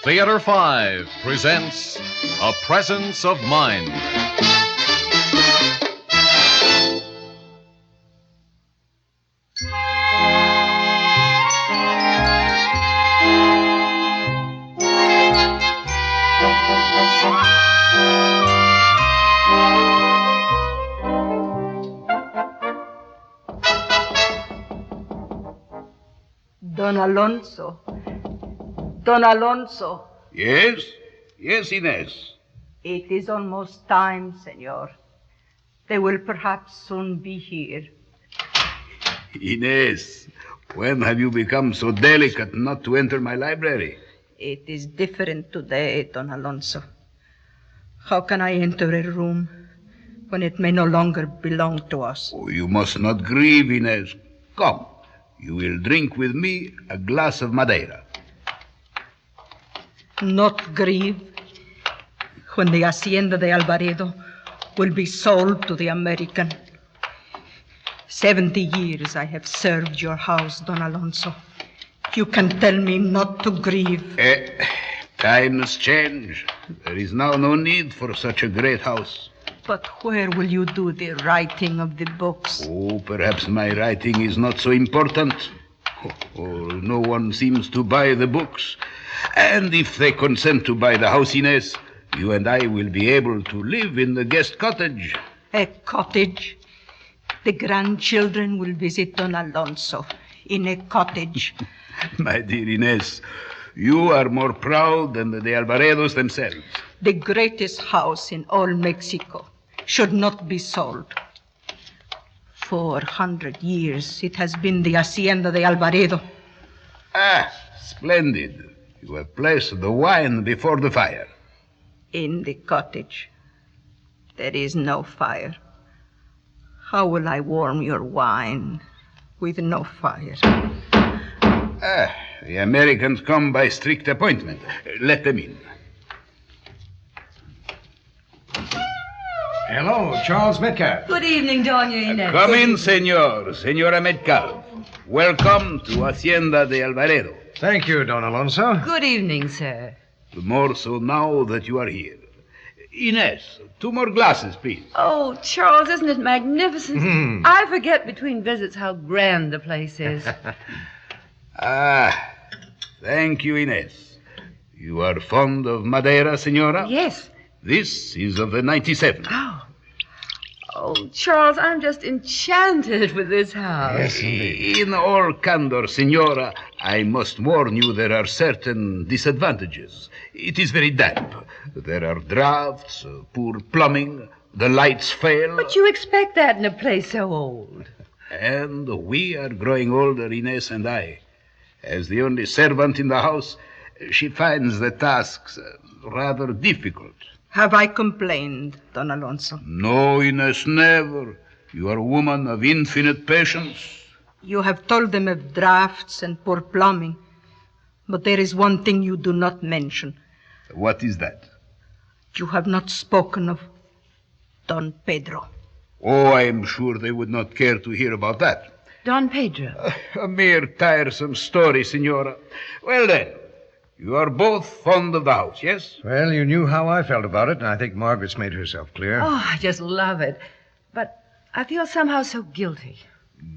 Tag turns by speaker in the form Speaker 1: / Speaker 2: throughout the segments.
Speaker 1: Theater 5 presents A Presence of Mind.
Speaker 2: Don Alonso. Don Alonso.
Speaker 3: Yes? Yes, Inez.
Speaker 2: It is almost time, senor. They will perhaps soon be here.
Speaker 3: Inez, when have you become so delicate not to enter my library?
Speaker 2: It is different today, Don Alonso. How can I enter a room when it may no longer belong to us?
Speaker 3: Oh, you must not grieve, Inez. Come, you will drink with me a glass of Madeira.
Speaker 2: Not grieve when the hacienda de Alvarado will be sold to the American. 70 years I have served your house, Don Alonso. You can tell me not to grieve.
Speaker 3: Times change. There is now no need for such a great house.
Speaker 2: But where will you do the writing of the books?
Speaker 3: Oh, perhaps my writing is not so important. No one seems to buy the books. And if they consent to buy the house, Inez, you and I will be able to live in the guest cottage.
Speaker 2: A cottage? The grandchildren will visit Don Alonso in a cottage.
Speaker 3: My dear Inez, you are more proud than the Alvarados themselves.
Speaker 2: The greatest house in all Mexico should not be sold. 400 years it has been the hacienda de Alvarado.
Speaker 3: Ah, splendid. You have placed the wine before the fire.
Speaker 2: In the cottage, there is no fire. How will I warm your wine with no fire?
Speaker 3: The Americans come by strict appointment. Let them in.
Speaker 4: Hello, Charles Metcalf.
Speaker 5: Good evening, Doña Inez.
Speaker 3: Come in, Senora Metcalf. Welcome to Hacienda de Alvarado.
Speaker 4: Thank you, Don Alonso.
Speaker 5: Good evening, sir.
Speaker 3: The more so now that you are here. Inez, 2 more glasses, please.
Speaker 5: Oh, Charles, isn't it magnificent? I forget between visits how grand the place is.
Speaker 3: Thank you, Inez. You are fond of Madeira, Senora?
Speaker 5: Yes.
Speaker 3: This is of the 97.
Speaker 5: Oh, Charles, I'm just enchanted with this house.
Speaker 4: Yes, indeed.
Speaker 3: In all candor, Senora, I must warn you there are certain disadvantages. It is very damp. There are drafts, poor plumbing, the lights fail.
Speaker 5: But you expect that in a place so old.
Speaker 3: And we are growing older, Inez and I. As the only servant in the house, she finds the tasks rather difficult.
Speaker 2: Have I complained, Don Alonso?
Speaker 3: No, Inez, never. You are a woman of infinite patience.
Speaker 2: You have told them of drafts and poor plumbing. But there is one thing you do not mention.
Speaker 3: What is that?
Speaker 2: You have not spoken of Don Pedro.
Speaker 3: Oh, I am sure they would not care to hear about that.
Speaker 5: Don Pedro.
Speaker 3: A mere tiresome story, Senora. Well, then, you are both fond of the house, yes?
Speaker 4: Well, you knew how I felt about it, and I think Margaret's made herself clear.
Speaker 5: Oh, I just love it. But I feel somehow so guilty.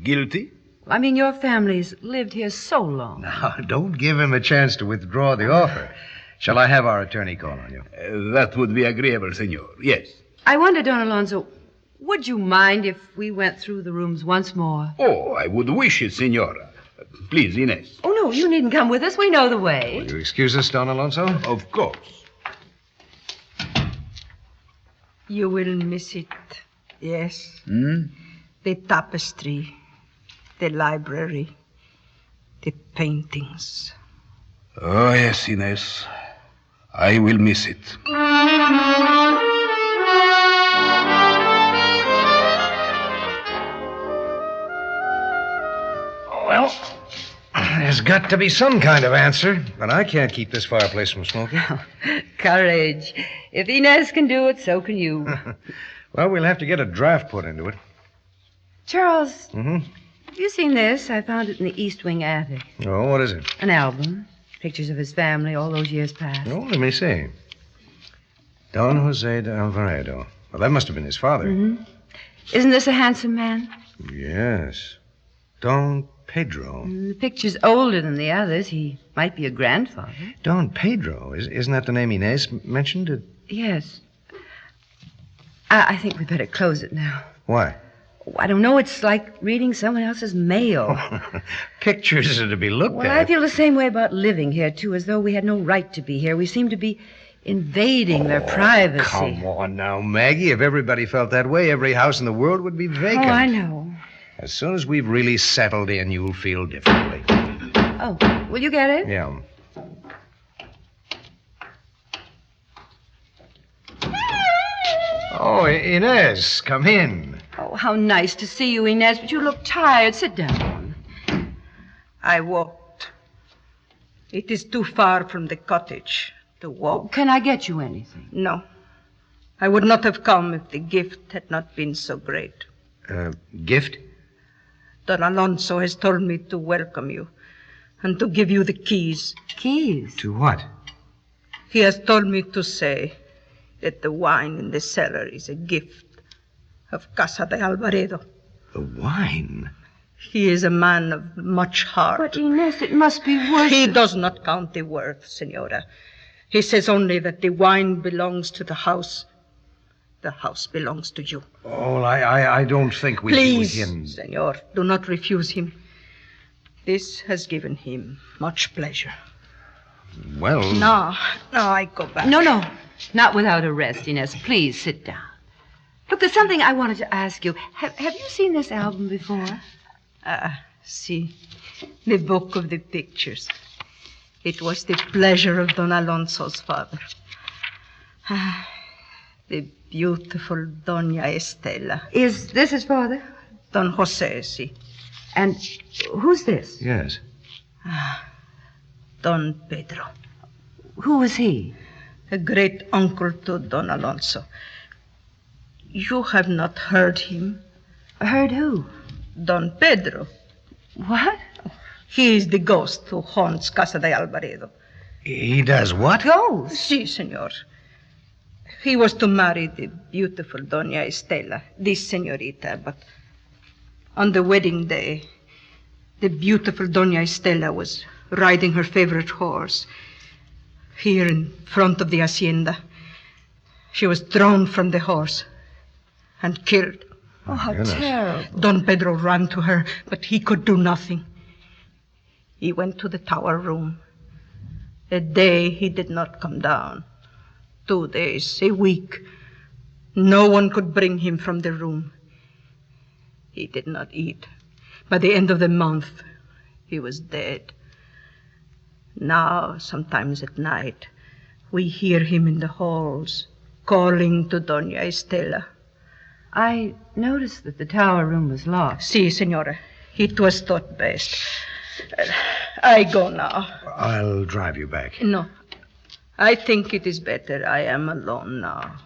Speaker 3: Guilty?
Speaker 5: I mean, your family's lived here so long.
Speaker 4: Now, don't give him a chance to withdraw the offer. Shall I have our attorney call on you?
Speaker 3: That would be agreeable, Senor. Yes.
Speaker 5: I wonder, Don Alonso, would you mind if we went through the rooms once more?
Speaker 3: Oh, I would wish it, Senora. Please, Inez.
Speaker 5: Oh, no, you needn't come with us. We know the way.
Speaker 4: Will you excuse us, Don Alonso?
Speaker 3: Of course.
Speaker 2: You will miss it, yes? The tapestry, the library, the paintings.
Speaker 3: Oh, yes, Inez. I will miss it.
Speaker 4: Well, there's got to be some kind of answer, but I can't keep this fireplace from smoking.
Speaker 5: Courage. If Inez can do it, so can you.
Speaker 4: Well, we'll have to get a draft put into it.
Speaker 5: Charles, Have you seen this? I found it in the East Wing attic.
Speaker 4: Oh, what is it?
Speaker 5: An album. Pictures of his family all those years past.
Speaker 4: Oh, let me see. Don Jose de Alvarado. Well, that must have been his father.
Speaker 5: Mm-hmm. Isn't this a handsome man?
Speaker 4: Yes. Don Pedro.
Speaker 5: The picture's older than the others. He might be a grandfather.
Speaker 4: Don Pedro? Isn't that the name Inez mentioned?
Speaker 5: Yes. I think we better close it now.
Speaker 4: Why?
Speaker 5: Oh, I don't know. It's like reading someone else's mail.
Speaker 4: Pictures are to be looked
Speaker 5: Well,
Speaker 4: at.
Speaker 5: I feel the same way about living here, too, as though we had no right to be here. We seem to be invading their privacy.
Speaker 4: Come on now, Maggie. If everybody felt that way, every house in the world would be vacant.
Speaker 5: Oh, I know.
Speaker 4: As soon as we've really settled in, you'll feel differently.
Speaker 5: Oh, will you get it?
Speaker 4: Yeah. Oh, Inez, come in.
Speaker 5: Oh, how nice to see you, Inez, but you look tired. Sit down.
Speaker 2: I walked. It is too far from the cottage to walk.
Speaker 5: Can I get you anything?
Speaker 2: No. I would not have come if the gift had not been so great.
Speaker 4: Gift?
Speaker 2: Don Alonso has told me to welcome you and to give you the keys.
Speaker 5: Keys?
Speaker 4: To what?
Speaker 2: He has told me to say that the wine in the cellar is a gift of Casa de Alvarado.
Speaker 4: The wine?
Speaker 2: He is a man of much heart.
Speaker 5: But, Inez, it must be worth
Speaker 2: He
Speaker 5: it.
Speaker 2: does not count the worth, Senora. He says only that the wine belongs to the house. The house belongs to you.
Speaker 4: Oh, I don't think we
Speaker 2: Please,
Speaker 4: can...
Speaker 2: Senor, do not refuse him. This has given him much pleasure.
Speaker 4: Well...
Speaker 2: Now I go back.
Speaker 5: No. Not without a rest, Inez. Please sit down. Look, there's something I wanted to ask you. Have you seen this album before?
Speaker 2: See, the book of the pictures. It was the pleasure of Don Alonso's father. The beautiful Doña Estela.
Speaker 5: Is this his father?
Speaker 2: Don Jose, see.
Speaker 5: And who's this?
Speaker 4: Yes.
Speaker 2: Don Pedro.
Speaker 5: Who was he?
Speaker 2: A great uncle to Don Alonso. You have not heard him.
Speaker 5: Heard who?
Speaker 2: Don Pedro.
Speaker 5: What?
Speaker 2: He is the ghost who haunts Casa de Alvarado.
Speaker 4: He does what?
Speaker 5: Ghost?
Speaker 2: Si, senor. He was to marry the beautiful Doña Estela, this senorita, but on the wedding day, the beautiful Doña Estela was riding her favorite horse here in front of the hacienda. She was thrown from the horse and killed.
Speaker 5: Oh, how
Speaker 4: goodness.
Speaker 5: terrible.
Speaker 2: Don Pedro ran to her, but he could do nothing. He went to the tower room. A day he did not come down. 2 days, a week. No one could bring him from the room. He did not eat. By the end of the month, he was dead. Now, sometimes at night, we hear him in the halls, calling to Doña Estela.
Speaker 5: I noticed that the tower room was locked.
Speaker 2: Si, senora. It was thought best. I go now.
Speaker 4: I'll drive you back.
Speaker 2: No. I think it is better I am alone now.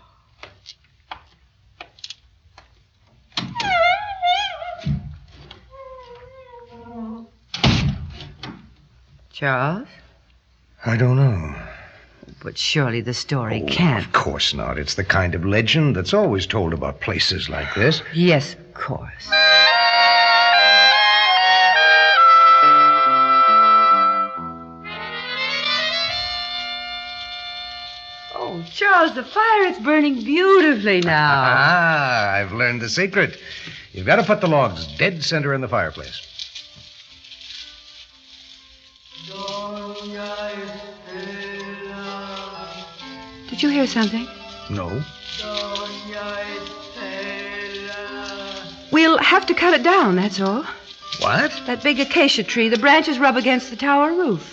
Speaker 5: Charles?
Speaker 4: I don't know.
Speaker 5: But surely the story
Speaker 4: Oh,
Speaker 5: can't.
Speaker 4: Of course not. It's the kind of legend that's always told about places like this.
Speaker 5: Yes, of course. Oh, Charles, the fire is burning beautifully now.
Speaker 4: I've learned the secret. You've got to put the logs dead center in the fireplace.
Speaker 5: Did you hear something?
Speaker 4: No.
Speaker 5: We'll have to cut it down, that's all.
Speaker 4: What?
Speaker 5: That big acacia tree, the branches rub against the tower roof.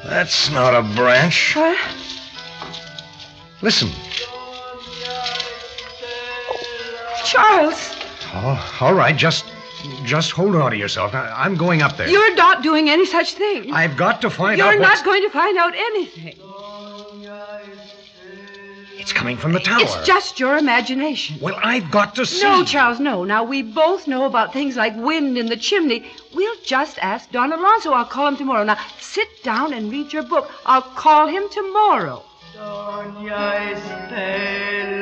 Speaker 4: That's not a branch.
Speaker 5: What?
Speaker 4: Listen.
Speaker 5: Charles,
Speaker 4: Oh, all right, just hold on to yourself. Now, I'm going up there.
Speaker 5: you're not doing any such thing.
Speaker 4: I've got to find
Speaker 5: You're
Speaker 4: out
Speaker 5: not
Speaker 4: what's...
Speaker 5: going to find out anything.
Speaker 4: It's coming from the tower.
Speaker 5: It's just your imagination.
Speaker 4: Well, I've got to see.
Speaker 5: No, Charles, no. Now, we both know about things like wind in the chimney. We'll just ask Don Alonso. I'll call him tomorrow. Now, sit down and read your book. I'll call him tomorrow.
Speaker 6: Doña Estela.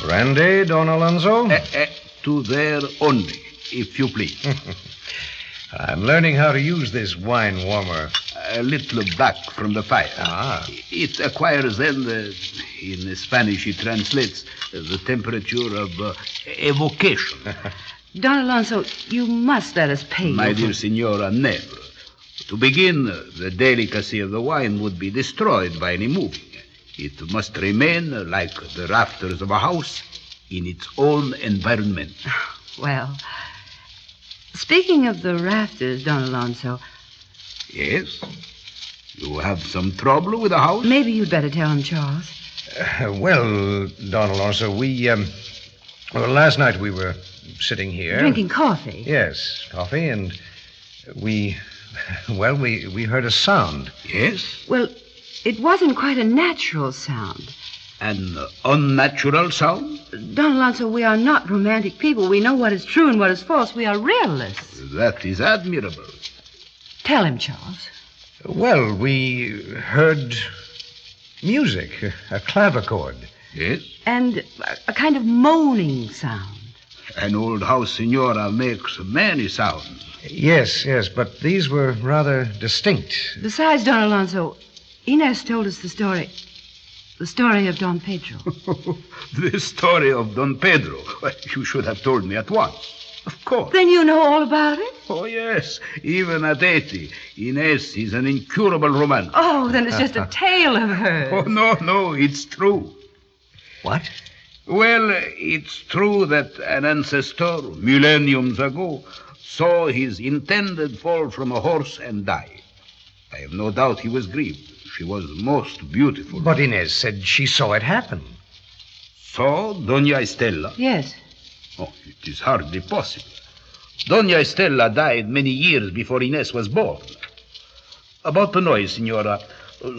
Speaker 4: Brandy, Don Alonso?
Speaker 3: To there only, if you please.
Speaker 4: I'm learning how to use this wine warmer.
Speaker 3: A little back from the fire.
Speaker 4: Ah.
Speaker 3: It acquires then, in Spanish it translates, the temperature of evocation.
Speaker 5: Don Alonso, you must let us pay
Speaker 3: My
Speaker 5: you.
Speaker 3: dear Senora, never. To begin, the delicacy of the wine would be destroyed by any moving. It must remain, like the rafters of a house, in its own environment.
Speaker 5: Well, speaking of the rafters, Don Alonso,
Speaker 3: Yes? You have some trouble with the house?
Speaker 5: maybe you'd better tell him, Charles.
Speaker 4: Well, Don Alonso, last night we were sitting here.
Speaker 5: Drinking coffee.
Speaker 4: Yes, coffee, and we heard a sound.
Speaker 3: Yes?
Speaker 5: Well, it wasn't quite a natural sound.
Speaker 3: An unnatural sound?
Speaker 5: Don Alonso, we are not romantic people. We know what is true and what is false. We are realists.
Speaker 3: That is admirable.
Speaker 5: Tell him, Charles.
Speaker 4: Well, we heard music, a clavichord.
Speaker 3: Yes?
Speaker 5: And a kind of moaning sound.
Speaker 3: An old house, Senora, makes many sounds.
Speaker 4: Yes, but these were rather distinct.
Speaker 5: Besides, Don Alonso, Inez told us the story of Don Pedro.
Speaker 3: The story of Don Pedro. Well, you should have told me at once. Of course.
Speaker 5: Then you know all about it?
Speaker 3: Oh, yes. Even at 80, Inez is an incurable romantic.
Speaker 5: Oh, then it's just a tale of hers.
Speaker 3: Oh, no, it's true.
Speaker 4: What?
Speaker 3: Well, it's true that an ancestor, millenniums ago, saw his intended fall from a horse and die. I have no doubt he was grieved. She was most beautiful.
Speaker 4: But Inez said she saw it happen.
Speaker 3: So, Doña Estela?
Speaker 5: Yes.
Speaker 3: Oh, it is hardly possible. Doña Estela died many years before Inez was born. About the noise, Senora.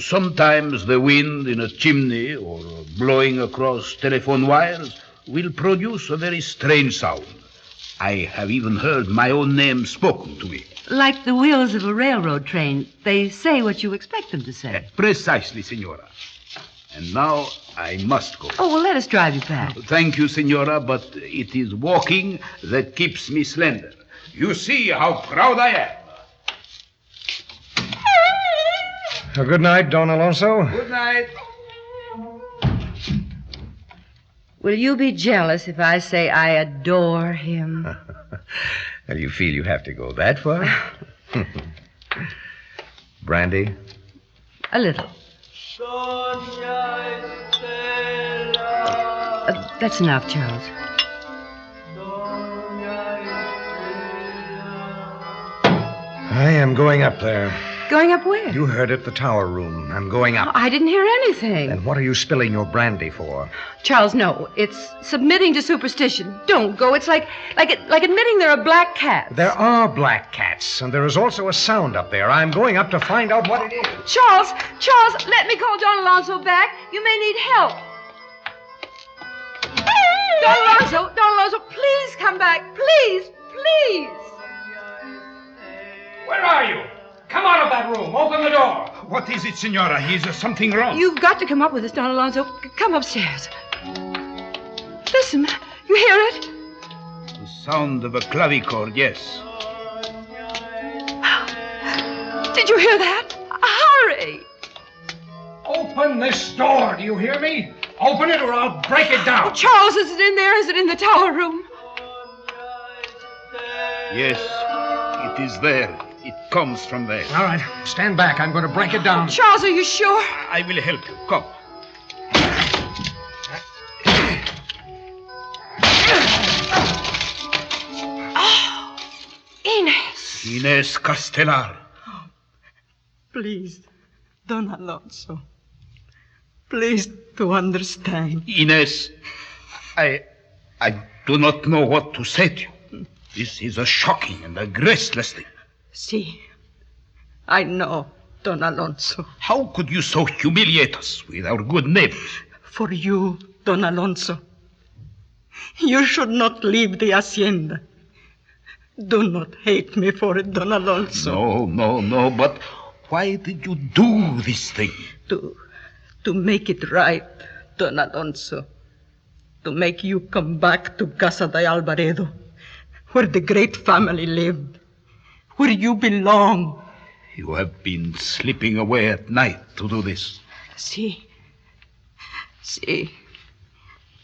Speaker 3: Sometimes the wind in a chimney or blowing across telephone wires will produce a very strange sound. I have even heard my own name spoken to me.
Speaker 5: Like the wheels of a railroad train. They say what you expect them to say.
Speaker 3: Precisely, Senora. And now I must go.
Speaker 5: Oh, well, let us drive you back.
Speaker 3: Thank you, Senora, but it is walking that keeps me slender. You see how proud I am.
Speaker 4: Good night, Don Alonso.
Speaker 3: Good night.
Speaker 5: Will you be jealous if I say I adore him?
Speaker 4: And you feel you have to go that far? Brandy?
Speaker 5: A little.
Speaker 6: Doña Estela.
Speaker 5: That's enough, Charles.
Speaker 6: Doña Estela.
Speaker 4: I am going up there.
Speaker 5: Going up where?
Speaker 4: You heard it, the tower room. I'm going up.
Speaker 5: I didn't hear anything.
Speaker 4: And what are you spilling your brandy for?
Speaker 5: Charles, no. It's submitting to superstition. Don't go. It's like admitting there are black cats.
Speaker 4: There are black cats, and there is also a sound up there. I'm going up to find out what it is.
Speaker 5: Charles, let me call Don Alonso back. You may need help. Don Alonso, please come back. Please.
Speaker 7: Where are you? Come out of that room. Open the door.
Speaker 3: What is it, Senora? Is something wrong?
Speaker 5: You've got to come up with us, Don Alonso. Come upstairs. Listen, you hear it?
Speaker 3: The sound of a clavichord, yes.
Speaker 5: Did you hear that? Hurry.
Speaker 7: Open this door. Do you hear me? Open it or I'll break it down.
Speaker 5: Charles, is it in there? Is it in the tower room?
Speaker 3: Yes, it is there. It comes from there.
Speaker 7: All right. Stand back. I'm going to break it down.
Speaker 5: Charles, are you sure?
Speaker 3: I will help you. Come. Inez Castelar.
Speaker 2: Please, Don Alonso. Please to understand.
Speaker 3: Inez, I do not know what to say to you. This is a shocking and a graceless thing.
Speaker 2: See, I know, Don Alonso.
Speaker 3: How could you so humiliate us with our good neighbors?
Speaker 2: For you, Don Alonso. You should not leave the hacienda. Do not hate me for it, Don Alonso.
Speaker 3: No, but why did you do this thing?
Speaker 2: To make it right, Don Alonso. To make you come back to Casa de Alvaredo, where the great family lived, where you belong.
Speaker 3: You have been slipping away at night to do this.
Speaker 2: See,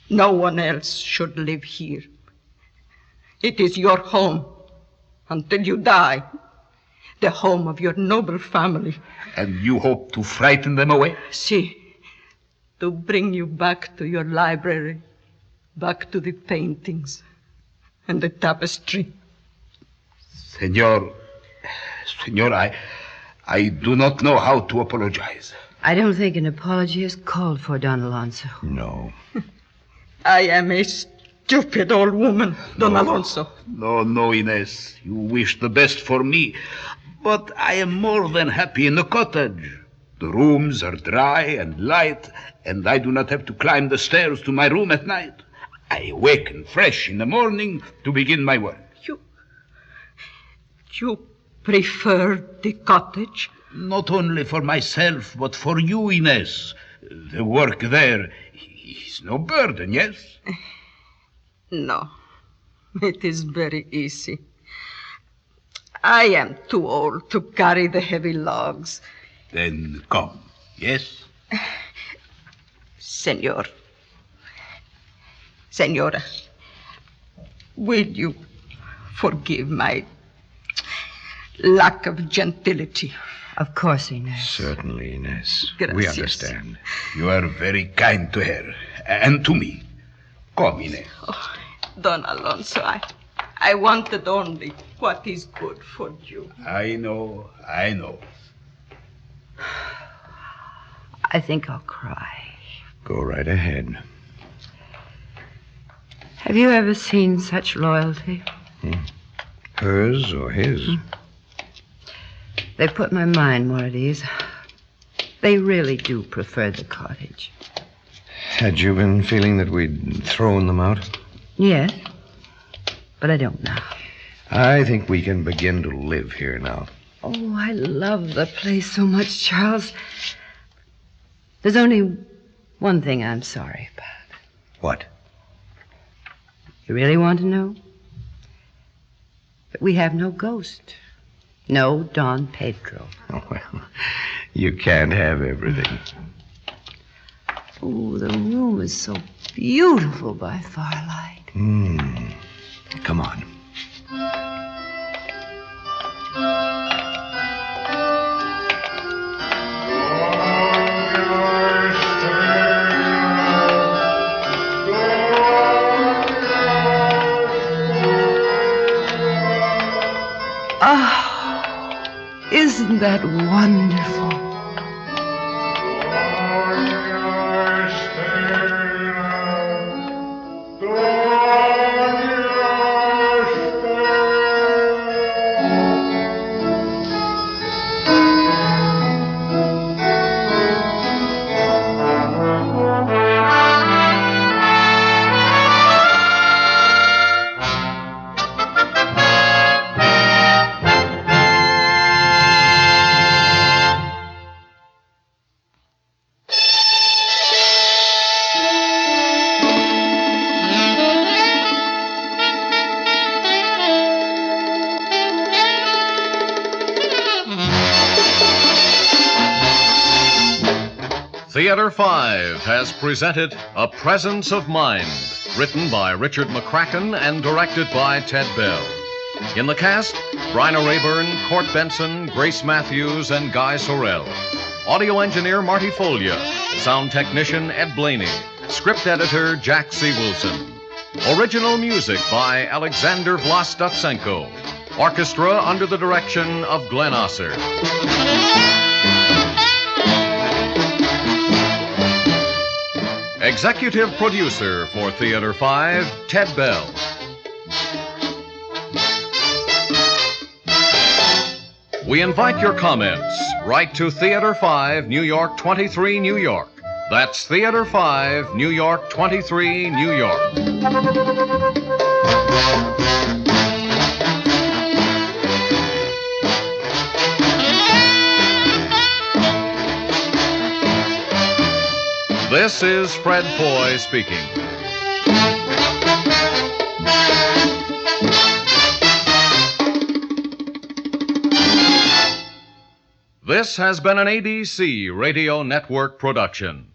Speaker 2: no one else should live here. It is your home until you die, the home of your noble family.
Speaker 3: And you hope to frighten them away?
Speaker 2: See, to bring you back to your library, back to the paintings and the tapestry.
Speaker 3: Senor, I do not know how to apologize.
Speaker 5: I don't think an apology is called for, Don Alonso.
Speaker 4: No.
Speaker 2: I am a stupid old woman, Don Alonso.
Speaker 3: No, Inez. You wish the best for me. But I am more than happy in the cottage. The rooms are dry and light, and I do not have to climb the stairs to my room at night. I awaken fresh in the morning to begin my work.
Speaker 2: You prefer the cottage?
Speaker 3: Not only for myself, but for you, Inez. The work there is no burden, yes?
Speaker 2: No, it is very easy. I am too old to carry the heavy logs.
Speaker 3: Then come, yes?
Speaker 2: Senora, will you forgive my lack of gentility?
Speaker 5: Of course, Inez.
Speaker 4: Certainly, Inez.
Speaker 2: Gracias.
Speaker 4: We understand.
Speaker 3: You are very kind to her, and to me. Come, Inez.
Speaker 2: Oh, Don Alonso, I wanted only what is good for you.
Speaker 3: I know.
Speaker 5: I think I'll cry.
Speaker 4: Go right ahead.
Speaker 5: Have you ever seen such loyalty?
Speaker 4: Hers or his?
Speaker 5: They put my mind more at ease. They really do prefer the cottage.
Speaker 4: Had you been feeling that we'd thrown them out?
Speaker 5: Yes, but I don't now.
Speaker 4: I think we can begin to live here now.
Speaker 5: Oh, I love the place so much, Charles. There's only one thing I'm sorry about.
Speaker 4: What?
Speaker 5: You really want to know? That we have no ghost. No Don Pedro.
Speaker 4: Oh, well, you can't have everything.
Speaker 5: Oh, the room is so beautiful by firelight.
Speaker 4: Come on.
Speaker 5: Isn't that wonderful?
Speaker 1: Theater 5 has presented A Presence of Mind, written by Richard McCracken and directed by Ted Bell. In the cast, Bryna Raeburn, Court Benson, Grace Matthews, and Guy Sorel. Audio engineer Marty Folia. Sound technician Ed Blaney. Script editor Jack C. Wilson. Original music by Alexander Vlastotsenko. Orchestra under the direction of Glenn Osser. Executive producer for Theater 5, Ted Bell. We invite your comments. Write to Theater 5, New York 23, New York. That's Theater 5, New York 23, New York. This is Fred Foy speaking. This has been an ABC Radio Network production.